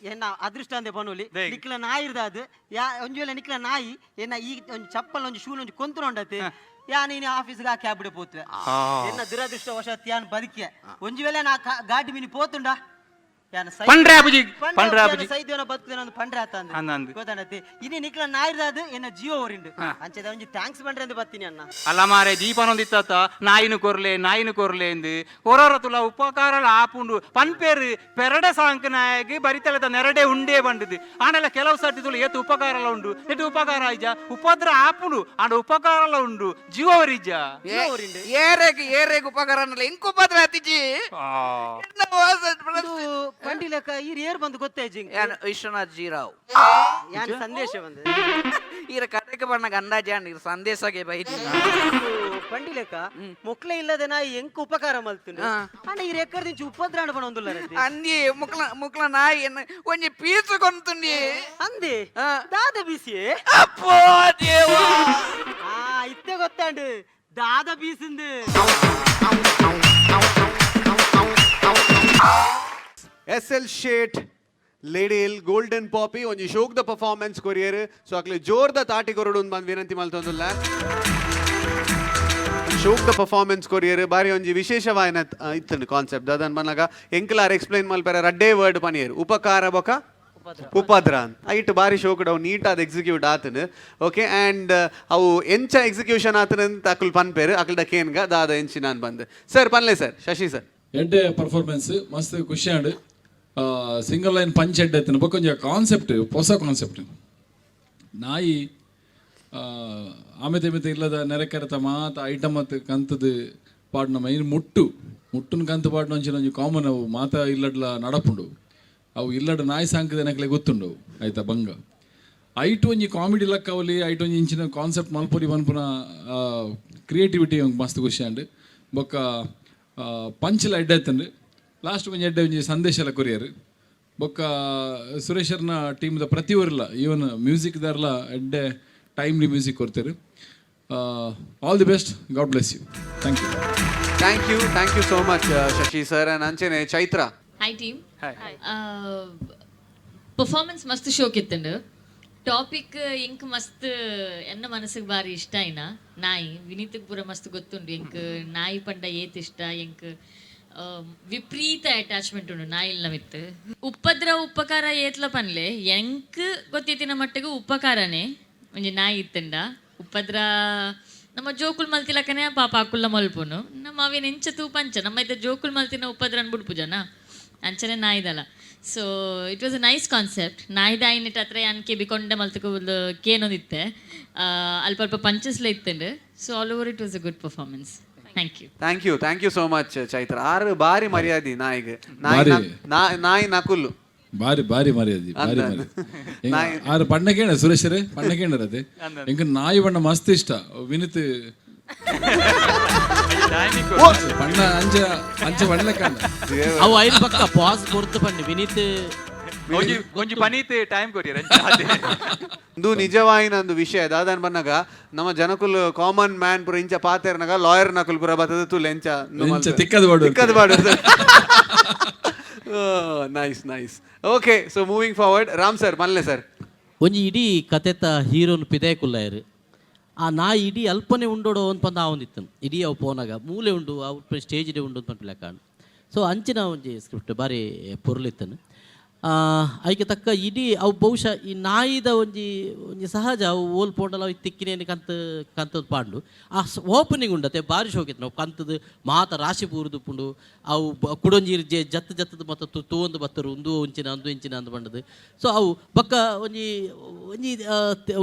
ಎನ್ನ ಅದೃಷ್ಟ ಅಂದೆ ಬನ್ನೋಲಿ ನಿಕ್ಲ ನಾಯಿ ಇರ್ದಾದು ಯಾ ಒಂಜಿ ವೇಳೆ ನಿಕ್ಲ ನಾಯಿ ಎನ್ನ ಈ ಒಂಜಿ ಚಪ್ಪಲ್ ಒಂಜಿ ಶೂನ್ ಒಂಜಿ ಕೊಂತುಂಡತೆ ಯಾ ನೀನು ಆಫೀಸ್ಗೆ ಆ ಕ್ಯಾಬ್ ಪೋತ್ವೆ ಎನ್ನ ದುರದೃಷ್ಟ ವಶಾತ್ ಯಾನ್ ಬದುಕ್ಯ ಒಂಜಿ ವೇಳೆ ನಾ ಗಾಡಿ ಮಿನಿ ಪೋತುಂಡ ಪಂಡ್ರೆ ಅಬುಜಿ ಪಂಡ್ರೆ ಅಬುಜಿ ಸೈದ್ಯನ ಬದುಕ್ತೇನೆ ಒಂದು ಪಂಡ್ರೆ ಆತಂದು ಗೊತ್ತಾನತಿ ಇನಿ ನಿಕ್ಲ ನಾಯಿರ್ದಾದು ಎನ್ನ ಜೀವ ಓರಿಂಡು ಅಂಚೆದ ಒಂಜಿ ಥ್ಯಾಂಕ್ಸ್ ಪಂಡ್ರೆ ಅಂತ ಬತ್ತೀನಿ ಅನ್ನ ಅಲ್ಲ ಮಾರೆ ದೀಪನೊಂದಿತ್ತ ನಾಯಿನು ಕೊರ್ಲೆ ಎಂದು ಹೊರರ ತುಲ ಉಪಕಾರ ಆಪುಂಡು ಪನ್ಪೇರು ಪೆರಡೆ ಸಾಂಕ್ ನಾಯಗಿ ಬರಿತಲದ ನೆರಡೆ ಉಂಡೇ ಬಂಡದು ಆನೆಲ್ಲ ಕೆಲವು ಸರ್ತಿ ತುಳು ಏತು ಉಪಕಾರ ಉಂಡು ಎಟ್ಟು ಉಪಕಾರ ಆಯ್ಜ ಉಪದ್ರ ಆಪುಂಡು ಆಂಡ ಉಪಕಾರ ಉಂಡು ಜೀವ ಓರಿಜ್ಜ ಏರೆಗ್ ಉಪಕಾರ ಇಂಕು ಉಪದ್ರ ಆತಿಜಿ ಪಂಡಿಲಕ ಈರ್ ಏರ್ ಬಂದು ಗೊತ್ತೇಜಿ ವಿಶ್ವನಾಥ್ ಜೀರಾವ್ ಯಾನ್ ಸಂದೇಶ ಬಂದು ಈರ ಕಡೆಗೆ ಬಣ್ಣ ಅಂದಾಜಾನ್ ಇರ್ ಸಂದೇಶಗೆ ಬೈದಿ ಪಂಡಿಲಕ ಮೊಕ್ಲೆ ಇಲ್ಲದೆ ನಾ ಎಂಕ್ ಉಪಕಾರ ಮಲ್ತೀನಿ ಅಣ್ಣ ಈರ್ ಎಕ್ಕರ್ದಿಂಚು ಉಪದ್ರಾಣ ಬಣ್ಣೊಂದುಲ್ಲ ಅಂದಿ ಮುಕ್ಲ ನಾಯಿ ಒಂಜಿ ಪೀಸ್ ಕೊಂತುಂಡಿ ಅಂದಿ ದಾದ ಬಿಸಿ ಅಪ್ಪೋ ದೇವಾ ಇತ್ತೆ ಗೊತ್ತಾಂಡು ದಾದ ಬೀಸಿಂದು SL SHET LADYHILL golden POPY onji show the performance ಕೊರಿಯರ್ ಸೊ ಅಕ್ಲೆ ಜೋರ್ದ ತಾಟಿ ಕೊರಡು ಬಂದು ವಿನಂತಿ ಮಲ್ತೊಂದುಲ್ಲ ಶೋಕ್ ದ ಪರ್ಫಾರ್ಮೆನ್ಸ್ ಕೊರಿಯರ್ ಬಾರಿ ಒಂಜಿ ವಿಶೇಷವಾಯಿನ ಇತ್ತಂಡು ಕಾನ್ಸೆಪ್ಟ್ ಅದನ್ ಬಂದಾಗ ಎಂಕ್ಲಾರ್ ಎಕ್ಸ್ಪ್ಲೈನ್ ಮಲ್ಪೆರ ರಡ್ಡೇ ವರ್ಡ್ ಪನಿಯರ್ ಉಪಕಾರ ಬೊಕ ಉಪದ್ರ ಐಟ್ ಬಾರಿ ಶೋಕಡ್ ಅವು ನೀಟ್ ಆದ ಎಕ್ಸಿಕ್ಯೂಟ್ ಆತನು ಓಕೆ ಆ್ಯಂಡ್ ಅವು ಎಂಚ ಎಕ್ಸಿಕ್ಯೂಷನ್ ಆತನಂತ ಅಕುಲ್ ಪನ್ಪೇರು ಅಕಲ್ದ ಕೇನ್ಗ ದಾದ ಎಂಚಿ ನಾನು ಬಂದು ಸರ್ ಪನ್ಲೆ ಸರ್ ಶಶಿ ಸರ್ ಎಡ್ಡೆ ಪರ್ಫಾರ್ಮೆನ್ಸ್ ಮಸ್ತ್ ಖುಷಿ ಆಂಡ್ ಸಿಂಗಲ್ ಲೈನ್ ಪಂಚ್ ಎಡ್ಡೆ ಎತ್ತಿನ ಬೊಕ್ಕ ಕಾನ್ಸೆಪ್ಟ್ ಹೊಸ ಕಾನ್ಸೆಪ್ಟ್ ನಾಯಿ ಆಮೆತೆ ಮೆತೆ ಇಲ್ಲದ ನೆರೆಕೆರೆತ ಮಾತ ಐಟಮ್ ಮತ್ತು ಕಂತದ ಪಾಡ್ನ ಮೈನ್ ಮುಟ್ಟುನ ಕಂತು ಪಾಡ್ನ ಒಂಚಿ ಕಾಮನ್ ಅವು ಮಾತ ಇಲ್ಲಡ್ಲ ನಡಪುಂಡು ಅವು ಇಲ್ಲಡ ನಾಯಿ ಸಾಂಕದ ನಕಲೆ ಗೊತ್ತುಂಡು ಆಯ್ತಾ ಬಂಗ ಐಟು ಒಂಜಿ ಕಾಮಿಡಿ ಲಕ್ಕ ಅವಲಿ ಐಟು ಒಂಜಿ ಇಂಚಿನ ಕಾನ್ಸೆಪ್ಟ್ ಮಲ್ಪುರಿ ಮನ್ಪುನ ಕ್ರಿಯೇಟಿವಿಟಿ ಮಸ್ತ್ ಖುಷಿ ಆಂಡ್ ಬೊಕ್ಕ ಪಂಚಲ ಎಡ್ಡೆ ಎತ್ತಂಡು ಲಾಸ್ಟ್ ಒಂಜಿ ಎಡ್ಡೆ ಒಂಜಿ ಸಂದೇಶ ಎಲ್ಲ ಕೊರಿಯರ್ ಬೊಕ್ಕ ಸುರೇಶರ್ನ ಟೀಮ್ದ ಪ್ರತಿಯೊರ್ಲ ಈವನ್ ಮ್ಯೂಸಿಕ್ ದಾರ್ಲ ಎಡ್ಡೆ ಟೈಮ್ಲಿ ಮ್ಯೂಸಿಕ್ ಕೊಡ್ತಾರೆ all the best God bless you thank you so much Shashi sir ಅಂಚೆನೆ ಚೈತ್ರ ಹಾಯ್ ಟೀಮ್ ಪರ್ಫಾರ್ಮೆನ್ಸ್ ಮಸ್ತ್ ಶೋಕ್ ಇತ್ತಂಡು ಟಾಪಿಕ್ ಎಂಕ್ ಮಸ್ತ್ ಎನ್ನ ಮನಸ್ಸಿಗೆ ಬಾರಿ ಇಷ್ಟ ಆಯ್ನ ನಾಯಿ ವಿನೀತಕ್ಕೆ ಪೂರ ಮಸ್ತ್ ಗೊತ್ತುಂಡು ಎಂಕ್ ನಾಯಿ ಪಂಡ ಏತ್ ಇಷ್ಟ ಎಂಕ್ ವಿಪರೀತ ಅಟ್ಯಾಚ್ಮೆಂಟ್ ಉಂಡು ನಾಯಿಲ್ನ ಮಿತ್ತು ಉಪಕಾರ ಏತ್ಲ ಪನ್ಲೆ ಎಂಕ್ ಗೊತ್ತಿತ್ತಿನ ಮಟ್ಟಿಗೆ ಉಪಕಾರನೇ ಒಂಜಿ ನಾಯಿ ಇತ್ತಂಡ ಉಪದ್ರ ನಮ್ಮ ಜೋಕುಲ್ ಮಲ್ತಿಲಕನೆ ಪಾಪ ಅಕುಲ್ಲ ಮಲ್ಪುನು ನಮ್ಮ ಅವೇನು ಎಂಚ ತೂಪಂಚ ನಮ್ಮ ಇದ್ದ ಜೋಕುಲ್ ಮಲ್ತಿನ ಉಪದ್ರ ಅನ್ಬಿಡ್ಪು ಜನ ಅಂಚನೆ ನಾಯಿದಲ್ಲ so it was a nice concept ನಾಯಿದ ಐನಿಟ್ ಹತ್ರ ಯಾನ್ಕೆ ಬಿಕೊಂಡೆ ಮಲ್ತಕ್ಕೆ ಒಂದು ಕೇನೊಂದಿತ್ತೆ ಅಲ್ಪ ಪಂಚಸ್ಲ ಇತ್ತಂಡು so all over it was a good performance thank you so much Chaitra ಆರು ಬಾರಿ ಮರ್ಯಾದಿ ನಾಯಿಗೆ ನಾಯಿ ನಕುಲ್ಲು ಬಾರಿ ಮರ್ಯಾದಿ ಆರು ಪಣ್ಣಕೇಣ ಸುರೇಶರೇ ಪಣ್ಣಕೇಣರದೆ ಎಂಕ ನಾಯಿ ಬಣ್ಣ ಮಸ್ತ್ ಇಷ್ಟ ವಿನಿತ್ ಪಣ್ಣ ಅಂಚ ಬಣ್ಣಕ್ಕ ಅವು ಐದು ಪಕ್ಕ ಪಾಸ್ ಕೊಡ್ತು ಪಂಡಿ ವಿನೀತ್ ಒಂಜಿ ಪನೀತ್ ಟೈಮ್ ಕೊರಿಯರ್ ಇದು ನಿಜವಾಯಿನ ಒಂದು ವಿಷಯ ದಾದನ್ ಬನ್ನಗ ನಮ್ಮ ಜನಕುಲ್ ಕಾಮನ್ ಮ್ಯಾನ್ ಪುರ ಇಂಚ ಪಾತೆರ್ನಗ ಲಾಯರ್ ನಕುಲ್ ಪುರ ಬತ್ತದ ತುಲ್ ಎಂಚ ತಿಕ್ಕದ ಬಾಡು nice okay so moving forward Ram sir ಮಲ್ಲೆ ಸರ್ ಒಂಜಿ ಇಡೀ ಕತೆತ ಹೀರೋನ್ ಪಿದಾಯ್ಕುಲ್ಲಾಯರು ಆ ನಾಯಿ ಇಡೀ ಅಲ್ಪನೆ ಉಂಡೋಡು ಅಂತ ಪಂದ ಆವೊಂದಿತ್ತು ಇಡೀ ಅವು ಪೋನಾಗ ಮೂಲೆ ಉಂಡು ಅವು ಸ್ಟೇಜ್ಡೆ ಉಂಡು ಅಂತ ಪಂಪಿಲ್ಲ ಕಾಣು ಸೊ ಅಂಚಿನ ಒಂಜಿ ಸ್ಕ್ರಿಪ್ಟ್ ಬಾರಿ ಪೊರ್ಲಿತ್ತನು ಐಕೆ ತಕ್ಕ ಇಡೀ ಅವು ಬಹುಶಃ ಈ ನಾಯಿದ ಒಂಜಿ ಒಂಜಿ ಸಹಜ ಅವು ಓಲ್ ಪೋಂಡಲ ಅವು ತಿಕ್ಕಿನೇನು ಕಂತದ ಪಾಂಡು ಆ ಓಪನಿಂಗ್ ಉಂಡತೆ ಭಾರಿ ಶೋಕಿತ್ತು ನಾವು ಕಂತದ ಮಾತ ರಾಶಿ ಪೂರ್ದು ಪುಂಡು ಅವು ಕುಡೊಂಜಿ ಜತ್ತದ ಮತ್ತು ತೂವೊಂದು ಬತ್ತರು ಒಂದು ಇಂಚಿನ ಅಂದು ಬಂಡದು ಸೊ ಅವು ಬಕ್ಕ ಒಂಜಿ ಒಂಜಿ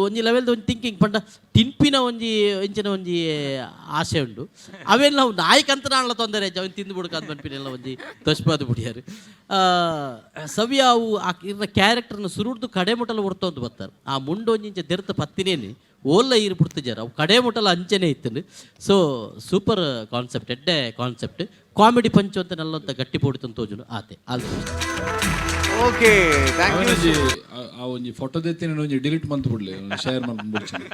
ಒಂಜಿ ಲೆವೆಲ್ದ ಒಂಜಿ ಥಿಂಕಿಂಗ್ ಪಂಡ ತಿನ್ಪಿನ ಒಂಜಿ ಇಂಚಿನ ಒಂಜಿ ಆಸೆ ಉಂಡು ಅವೆಲ್ಲ ನಾವು ನಾಯಿಕಂತ ನಾಳ ತೊಂದರೆ ಅವನು ತಿಂದು ಬಿಡ್ಕಂತ ಬನ್ಪಿನೆಲ್ಲ ಒಂಜಿ ತಶ್ಪಾದ ಬಿಡಿಯಾರು ಸವ್ಯ ಅವು ಆ ಕ್ಯಾರೆಕ್ಟರ್ನ ಸುರುಡ್ದು ಕಡೆ ಮುಟ್ಟಲು ಹೊಡ್ತೊಂದು ಬರ್ತಾರೆ ಆ ಮುಂಡು ಒಂಜಿಂಚ ದೆರ್ತ ಪತ್ತಿನೇನೆ ಓಲ್ಲ ಇರು ಬಿಡ್ತಿದ್ದಾರೆ ಅವು ಕಡೆ ಮುಟ್ಟಲು ಅಂಚನೆ ಇತ್ತು ಸೊ ಸೂಪರ್ ಕಾನ್ಸೆಪ್ಟ್ ಎಡ್ಡೆ ಕಾನ್ಸೆಪ್ಟ್ ಕಾಮಿಡಿ ಪಂಚು ಅಂತ ನಲ್ಲಂತ ಗಟ್ಟಿ ಪೋಡಿತಂತ ತೋಜುನು ಆತೆ ಆಲ್ ಓಕೆ ಥ್ಯಾಂಕ್ ಯು ಆ ಒಂಜಿ ಫೋಟೋ ದೆತ್ತಿನ ಒಂಜಿ ಡಿಲೀಟ್ ಮಂತ್ ಬಿಡ್ಲಿ ಶೇರ್ ಮಾಡ್ಬಿಡ್ತೀನಿ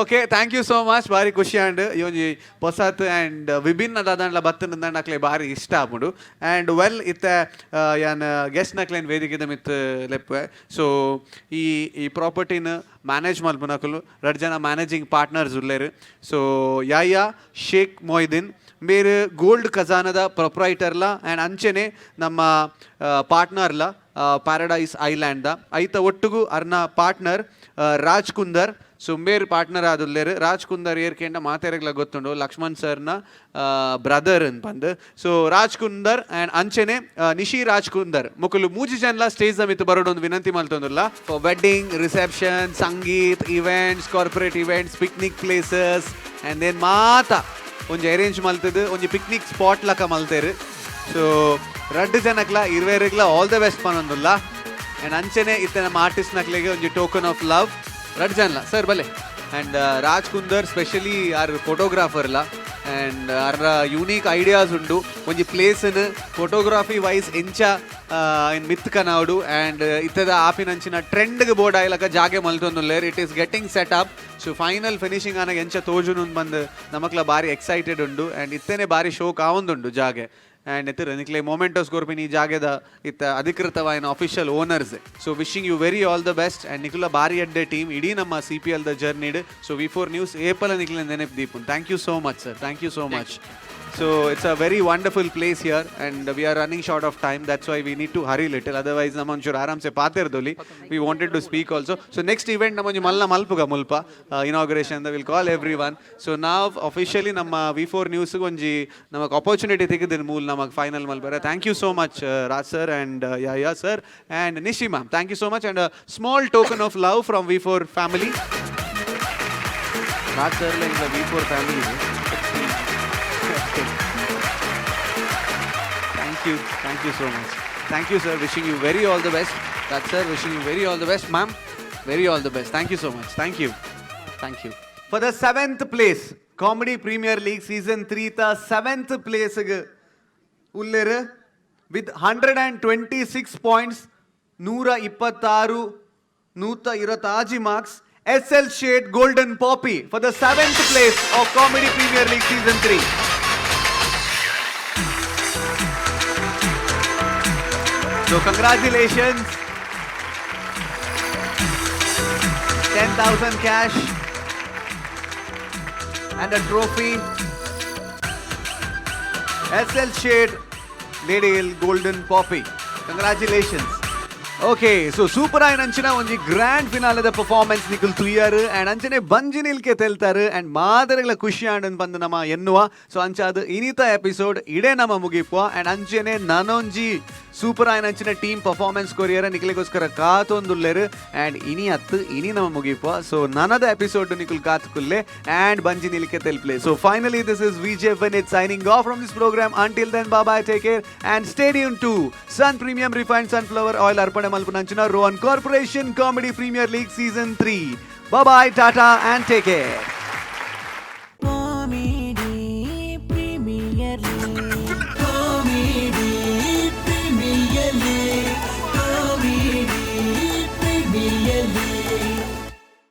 okay thank you so much ಭಾರಿ ಖುಷಿ ಆ್ಯಂಡ್ ಈ ಒಂಜಿ ಹೊಸತ್ ಆ್ಯಂಡ್ ವಿಭಿನ್ನ ದಾದಾಂಡ್ಲ ಬತ್ತನ ನಕ್ಲೆ ಭಾರಿ ಇಷ್ಟ ಆಗ್ಬಿಡು ಆ್ಯಂಡ್ ವೆಲ್ ಇತ್ತೆ ಯಾನ್ ಗೆಸ್ಟ್ ನಕ್ಲೇನು ವೇದಿಕೆದ ಮಿತ್ ಲೆಪ್ಪೆ ಸೊ ಈ ಪ್ರಾಪರ್ಟಿನ ಮ್ಯಾನೇಜ್ ಮಲ್ಪನಕಲು 2 ಜನ ಮ್ಯಾನೇಜಿಂಗ್ ಪಾರ್ಟ್ನರ್ಸ್ ಉಲ್ಲೇರು ಸೊ ಯಾಯ್ಯ ಶೇಖ್ ಮೊಯ್ದೀನ್ ಮೇರೆ ಗೋಲ್ಡ್ ಖಜಾನದ ಪ್ರೊಪ್ರೈಟರ್ಲ ಆ್ಯಂಡ್ ಅಂಚೆನೆ ನಮ್ಮ ಪಾರ್ಟ್ನರ್ಲ ಪ್ಯಾರಡೈಸ್ ಐಲ್ಯಾಂಡ್ದ ಐತ ಒಟ್ಟಿಗೂ ಅರ್ನ ಪಾರ್ಟ್ನರ್ ರಾಜ್ ಕುಂದರ್ ಸೊ ಮೇರ್ ಪಾರ್ಟ್ನರ್ ಆದುಲ್ಲೇರು ರಾಜ್ ಕುಂದರ್ ಏರ್ಕೆಂಡ ಮಾತೆರೆಗ್ಲ ಗೊತ್ತುಂಡು ಲಕ್ಷ್ಮಣ್ ಸರ್ನ ಬ್ರದರ್ ಅನ್ಪಂದು ಸೊ ರಾಜ್ ಕುಂದರ್ ಆ್ಯಂಡ್ ಅಂಚೆನೆ ನಿಶಿ ರಾಜ್ ಕುಂದರ್ ಮುಕ್ಕಲು ಮೂಜಿ ಜನಲ ಸ್ಟೇಜ್ ದ ಮಿತ್ ಬರೋಡೊಂದು ವಿನಂತಿ ಮಲ್ತೊಂದುಲ್ಲ for wedding reception sangeet events corporate events picnic places and then ಮಾತ ಒಂಜಿ ಅರೇಂಜ್ ಮಲ್ತದು ಒಂಜಿ ಪಿಕ್ನಿಕ್ ಸ್ಪಾಟ್ ಲಕ ಮಲ್ತೇರು ಸೊ 2 ಜನಕ್ಲ ಇರುವೆರ್ಗ್ಲ ಆಲ್ ದ ಬೆಸ್ಟ್ ಪನೊಂದುಲ್ಲ ಆ್ಯಂಡ್ ಅಂಚೆನೆ ಇತ್ತೆ ನಮ್ಮ ಆರ್ಟಿಸ್ಟ್ ನಕ್ಲೆಗೆ ಒಂಜಿ ಟೋಕನ್ ಆಫ್ ಲವ್ 2 ಜನಲ ಸರ್ ಬಲ್ಲೆ ಆ್ಯಂಡ್ ರಾಜ್ ಕುಂದರ್ ಸ್ಪೆಷಲಿ ಆರ್ ಫೋಟೋಗ್ರಾಫರ್ಲ ಆ್ಯಂಡ್ ಅರ್ರ ಯೂನಿಕ್ ಐಡಿಯಾಸ್ ಉಂಡು ಒಂಜಿ ಪ್ಲೇಸನ್ ಫೋಟೋಗ್ರಾಫಿ ವೈಸ್ ಎಂಚ ಇನ್ ಮಿತ್ ಕನಾವಡು ಆ್ಯಂಡ್ ಇತ್ತದ ಆಪಿನಂಚಿನ ಟ್ರೆಂಡ್ಗೆ ಬೋರ್ಡ್ ಆಯ್ಲಕ ಜಾಗೆ ಮಲ್ತೊಂದುಲ್ಲೇರ್ it is getting set up so final finishing ಆನಾಗ ಎಂಚ ತೋಜುನು ಬಂದು ನಮಕ್ಲ ಭಾರಿ ಎಕ್ಸೈಟೆಡ್ ಉಂಡು ಆ್ಯಂಡ್ ಇತ್ತೇನೆ ಭಾರಿ ಶೋಕ್ ಆವೊಂದುಂಡು ಜಾಗೆ ಆ್ಯಂಡ್ ಎತ್ತಿರ ನಿಕ್ಲೆ ಮೊಮೆಂಟೋಸ್ ಕೊರ್ಪಿನಿ ಈ ಜಾಗದ ಇತ್ತ ಅಧಿಕೃತವಾಯಿನ official owners so wishing you very all the best and ನಿಕ್ಲ ಭಾರಿ ಅಡ್ಡೆ ಟೀಮ್ ಇಡೀ ನಮ್ಮ CPL ದ ಜರ್ನಿಡ್ ಸೊ V4 ನ್ಯೂಸ್ ಏಪಲ ನಿಕ್ಲೆ ನೆನಪು ದೀಪುನ್ thank you so much sir thank you so much so it's a very wonderful place here and we are running short of time that's why we need to hurry little otherwise ನಮ್ಮ ಒಂಚೂರು ಆರಾಮ್ಸೆ ಪಾತಿರ್ದೊಲಿ we wanted to speak also so next event ನಮ್ಮ ಒಂಜಿ ಮಲ್ಪುಗ ಮುಲ್ಪ inauguration ದ will call everyone so ನಾವು ಅಫಿಷಿಯಲಿ ನಮ್ಮ V4 ನ್ಯೂಸ್ಗೆ ಒಂಜಿ ನಮಗೆ ಅಪರ್ಚುನಿಟಿ ತೆಗೆದಿನ ಮೂಲ ನಮಗೆ ಫೈನಲ್ ಮಲ್ಪರ thank you so much Raj sir and ಯಾ sir and Nishi ma'am thank you so much and small token of love from V4 family Raj sir V4 family Thank you so much. Thank you, sir. Wishing you very all the best. That's sir. Wishing you very all the best, ma'am. Very all the best. Thank you so much. Thank you. Thank you. For the 7th place, Comedy Premier League Season 3 the 7th place ಉಲ್ಲೇರು with 126 points, 126, 126 marks. SHET Golden Poppy for the 7th place of Comedy Premier League Season 3. So congratulations, 10,000 cash and a trophy. SHET LADYHILL Golden Poppy. Congratulations. Okay, so super ayin anchina onji grand finale da performance nikul tuyaru and anchane banji nilke teltaru and maadaragla kushi andan bandu nama ennuva so anchadu inita episode ide nama mugipwa and anchane nanonji super ayin anchina team performance koriyara niklegoskara kaatondulleru and ini nama mugipwa so nanada episode nikul kaatkulle and banji nilke telple so finally this is VJ Vinit signing off from this program. Until then, bye bye, take care and stay tuned to Sun Premium Refined Sunflower Oil Arpana Malpunanchana ROHAN Corporation Comedy Premier League Season 3. Bye bye, tata and take care. Comedy Premier League.